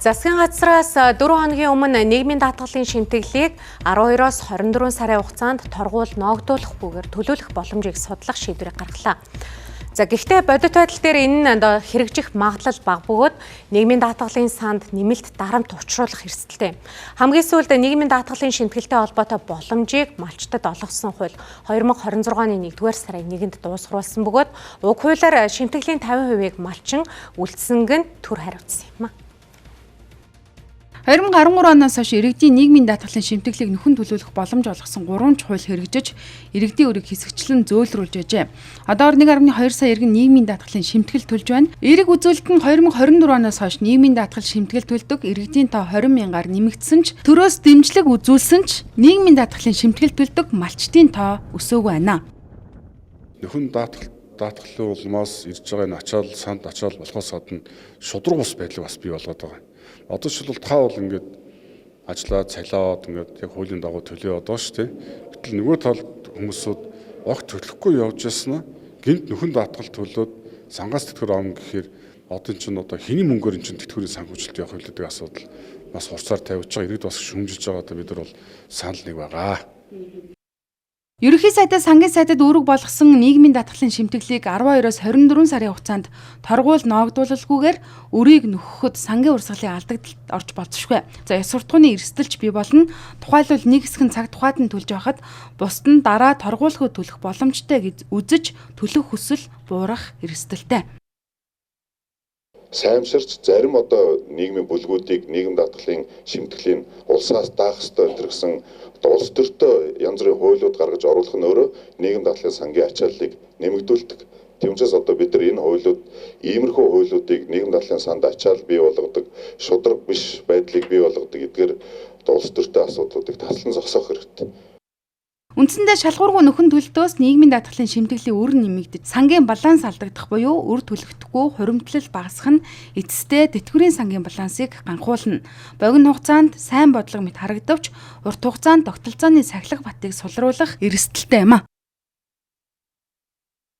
Засгийн газраас 4 хоногийн өмнө нийгмийн даатгалын шимтгэлийг 12-оос 24 сарын хугацаанд торгуул ноогдуулахгүйгээр төлөвлөх боломжийг судлах шийдвэрийг гаргалаа. Гэхдээ бодит байдал дээр энэ нь хэрэгжих магадлал бага бөгөөд нийгмийн даатгалын санд нэмэлт дарамт учруулах эрсдэлтэй. Хамгийн сүүлд нийгмийн даатгалын шимтгэлтэй холбоотой боломжийг малчтад олгосон хууль 2026 оны 1-р сарын 1-нд дуусгаруулсан бөгөөд уг хуулиар шимтгэлийн 50%-ийг малчин үлдсэнг нь төр хариуцсан юм а. 2013 оноос хойш иргэдийн нийгмийн даатгалын шимтгэлийг нөхөн төлөвлөх боломж олгосон 3 хууль хэрэгжиж, иргэдийн өрийг хэсэгчлэн зөөлрүүлж байжээ. Одоор 1.2 сая иргэн нийгмийн даатгалын шимтгэл төлж байна. Эерэг үзүүлэлт нь 2024 оноос хойш нийгмийн даатгал шимтгэл төлдөг иргэдийн тоо 20 мянгаар нэмэгдсэн ч төрөөс дэмжлэг үзүүлсэн ч нийгмийн даатгалын шимтгэл төлдөг малчдын тоо өсөөгүй байна. Нөхөн даатгалын улмаас ирж байгаа энэ ачаал, санд ачаал болохоос гадна шудраг ус байдлыг бас бий болгоод байгаа. Одоо жишээлбэл та бол ингээд ажиллаад цалиад ингээд яг хуулийн дагуу төлөө одоо шүү дээ. Гэтэл нөгөө талд хүмүүсүүд огт төлөхгүй явж яснаа гинт нөхөн даатгал төлөөд сангаас тэтгэр авна гэхээр одоо чинь одоо хэний мөнгөөр энэ чинь тэтгэврийн санхүүжилт явах вэ гэдэг асуудал бас хурцаар тавьж байгаа. Иргэд бас шүмжилж байгаадаа бид нар бол санал нэг байгаа. Ерөнхий сайдаас сангийн сайдад үүрэг болгосон нийгмийн даатгалын шимтгэлийг 12-оос 24 сарын хугацаанд торгуул ноогдуулалгүйгээр өрийг нөхөхөд сангийн урсгалын алдагдлалд орж болзошгүй. Ёс суртахууны эрсдэлч бий болно. Тухайлбал нэг хэсэг нь цаг тухайд нь төлж байхад бусд нь дараа торгуулгыг төлөх боломжтой гэж үзэж төлөх хүсэл буурах эрсдэлтэй. Саймширч зарим одоо нийгмийн бүлгүүдийг нийгэм даатгалын шимтгэлийн улсаас даах ёстой гэсэн улс төртөө янз бүрийн хуулиуд гаргаж оруулах нь өөрөө нийгэм даатгалын сангийн ачааллыг нэмэгдүүлдэг. Тиймээс одоо бид нар энэ хуулиуд иймэрхүү хуулиудыг нийгэм даатгалын санд ачаал бий болгодог, шудраг биш байдлыг бий болгодог эдгээр улс төртөө асуудлуудыг таслан зогсоох хэрэгтэй. Үндсэндээ шалгуургүй нөхөн төлөлтөөс нийгмийн даатгалын шимтгэлийн өр нэмэгдэж, сангийн баланс алдагдах буюу өр төлөгдөхгүй хуримтлал багасгах нь эцэстээ тэтгэврийн сангийн балансыг ганхуулна. Богино хугацаанд сайн бодлого мэт харагдавч урт хугацаанд тогтолцооны сахилга батыг сулруулах эрсдэлтэй юм а.